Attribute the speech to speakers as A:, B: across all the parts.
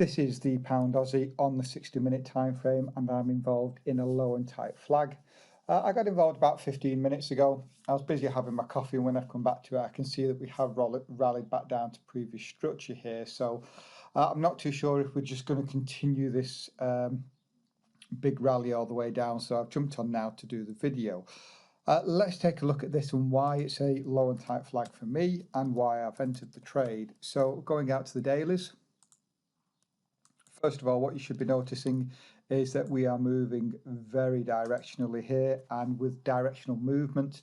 A: This is the pound Aussie on the 60-minute time frame, and I'm involved in a low and tight flag. I got involved about 15 minutes ago. I was busy having my coffee, and when I've come back to it, I can see that we have rallied back down to previous structure here. So I'm not too sure if we're just going to continue this big rally all the way down. So I've jumped on now to do the video. Let's take a look at this and why it's a low and tight flag for me and why I've entered the trade. So going out to the dailies. First of all, what you should be noticing is that we are moving very directionally here, and with directional movement,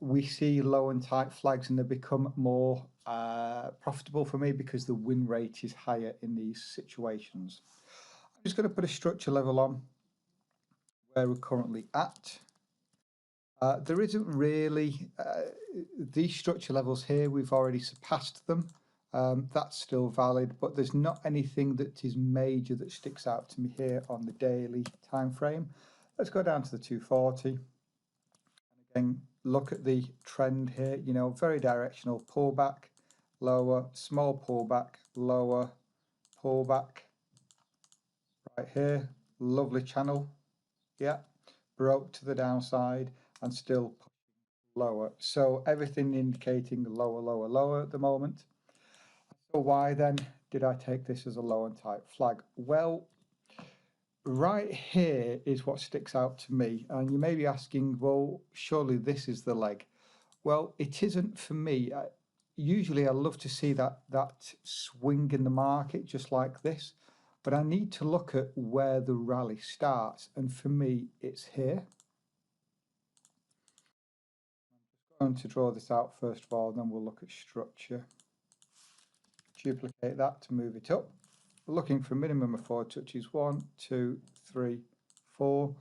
A: we see low and tight flags, and they become more profitable for me because the win rate is higher in these situations. I'm just going to put a structure level on where we're currently at. There isn't really these structure levels here, we've already surpassed them. That's still valid, but there's not anything that is major that sticks out to me here on the daily time frame. Let's go down to the 240 and again look at the trend here. You know, very directional pullback, lower, small pullback, lower, pullback. Right here, lovely channel. Yeah, broke to the downside and still lower. So everything indicating lower, lower, lower at the moment. So why then did I take this as a low and tight flag? Well, right here is what sticks out to me. And you may be asking, well, surely this is the leg. Well, it isn't for me. Usually I love to see that swing in the market just like this, but I need to look at where the rally starts. And for me, it's here. I'm going to draw this out first of all, and then we'll look at structure. Duplicate that to move it up. We're looking for a minimum of 4 touches. 1, 2, 3, 4.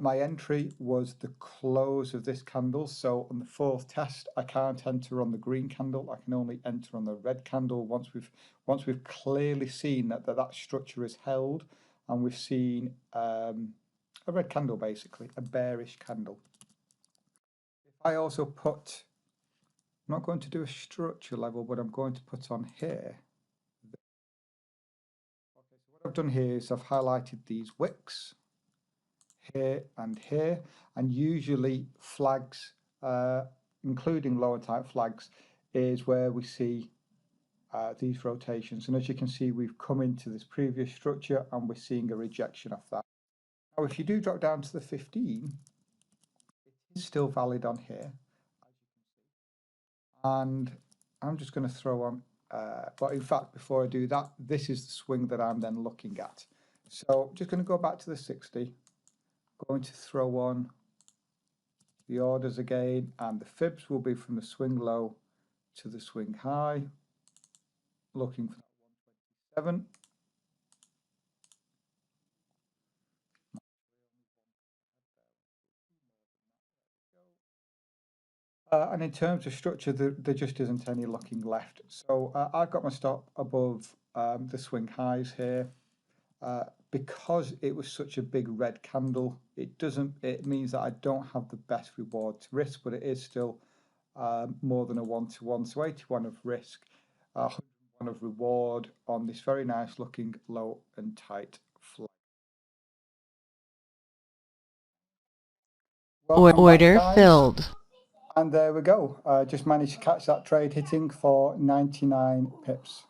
A: My entry was the close of this candle. So on the fourth test, I can't enter on the green candle. I can only enter on the red candle once we've clearly seen that structure is held, and we've seen a red candle, basically a bearish candle. If I also put, I'm not going to do a structure level, but I'm going to put on here. Okay, so what I've done here is I've highlighted these wicks here and here, and usually flags, including low and tight flags, is where we see these rotations. And as you can see, we've come into this previous structure and we're seeing a rejection of that. Now, if you do drop down to the 15, it is still valid on here. And I'm just going to throw on, but in fact, before I do that, this is the swing that I'm then looking at. So just going to go back to the 60, going to throw on the orders again, and the fibs will be from the swing low to the swing high, looking for that 127. And in terms of structure, there just isn't any looking left. So I've got my stop above the swing highs here. Because it was such a big red candle, it means that I don't have the best reward to risk, but it is still more than a 1-to-1. So 81 of risk, 101 of reward on this very nice looking low and tight flag.
B: Order filled.
A: And there we go. Just managed to catch that trade hitting for 99 pips.